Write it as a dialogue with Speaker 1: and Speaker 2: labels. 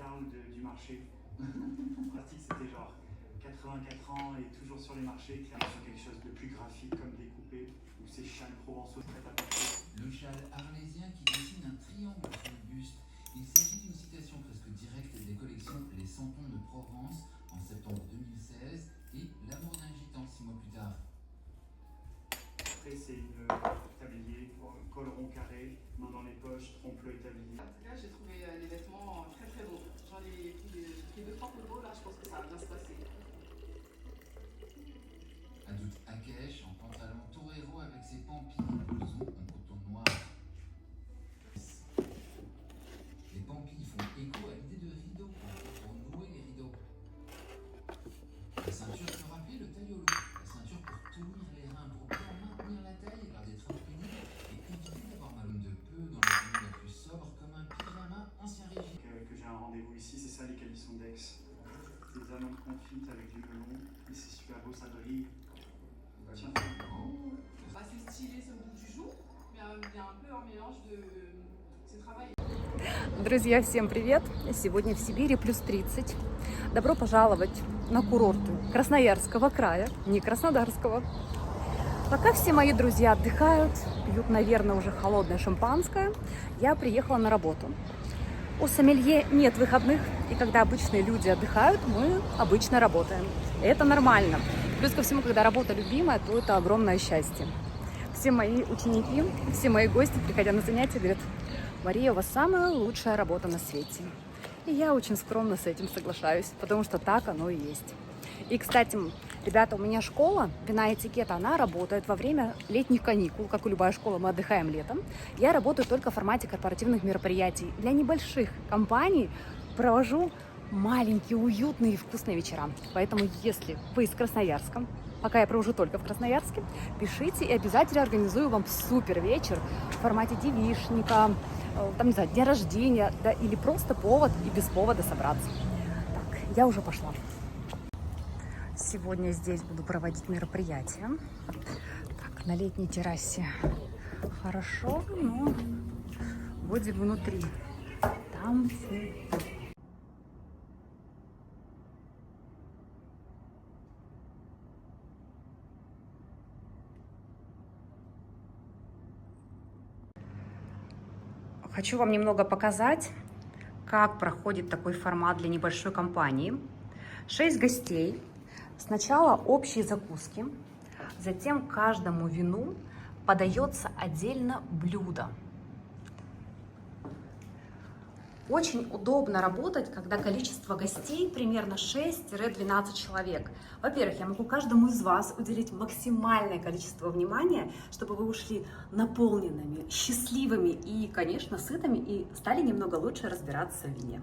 Speaker 1: vacarme du marché. En pratique, c'était genre 84 ans et toujours sur les marchés, clairement sur quelque chose de plus graphique comme découpé, ou ces châles provençaux prêts à porter.
Speaker 2: Le châle arlésien qui dessine un triangle sur le buste. Il s'agit d'une citation presque directe des collections Les Santons de Provence en septembre 2016 et L'amour d'un gitan 6 mois plus tard.
Speaker 1: Après, c'est une tablier, col rond carré, main dans les poches, trompe-l'œil tablier.
Speaker 3: En tout cas, j'ai trouvé les vêtements très très beaux. J'en ai pris 2-3 photos, là je pense que ça va bien se passer.
Speaker 2: Adout Akesh en pantalon torero avec ses pampis et blouson en coton noir. Les pampis font écho à l'idée de rideau pour nouer les rideaux. La ceinture plus rapide, le taillolo. La ceinture pour tenir les reins, pour bien maintenir la taille lors des travaux pénibles et éviter d'avoir mal de peu dans la tenue la plus sobre comme un pyjama ancien régime.
Speaker 1: Que j'ai un rendez-vous ici, c'est ça les calissons d'Aix. Des amandes confites avec du melon, et c'est super beau, ça brille. Tiens.
Speaker 3: Assez stylé, c'est au goût du jour, mais il y a un peu un mélange de ce travail.
Speaker 4: Друзья, всем привет! Сегодня в Сибири плюс 30. Добро пожаловать на курорты Красноярского края, не Краснодарского. Пока все мои друзья отдыхают, пьют, наверное, уже холодное шампанское, я приехала на работу. У сомелье нет выходных, и когда обычные люди отдыхают, мы обычно работаем. И это нормально. Плюс ко всему, когда работа любимая, то это огромное счастье. Все мои ученики, все мои гости, приходя на занятия, говорят: Мария, у вас самая лучшая работа на свете. И я очень скромно с этим соглашаюсь, потому что так оно и есть. И, кстати, ребята, у меня школа вина этикета, она работает во время летних каникул, как и любая школа, мы отдыхаем летом. Я работаю только в формате корпоративных мероприятий. Для небольших компаний провожу маленькие, уютные и вкусные вечера. Поэтому, если вы из Красноярска, пока я провожу только в Красноярске, пишите, и обязательно организую вам супер вечер в формате девичника, там, не знаю, дня рождения, да, или просто повод и без повода собраться. Так, я уже пошла. Сегодня здесь буду проводить мероприятие. Так, на летней террасе хорошо, но будем внутри. Там все. Хочу вам немного показать, как проходит такой формат для небольшой компании. 6 гостей. Сначала общие закуски, затем каждому вину подается отдельно блюдо. Очень удобно работать, когда количество гостей примерно 6-12 человек. Во-первых, я могу каждому из вас уделить максимальное количество внимания, чтобы вы ушли наполненными, счастливыми и, конечно, сытыми и стали немного лучше разбираться в вине.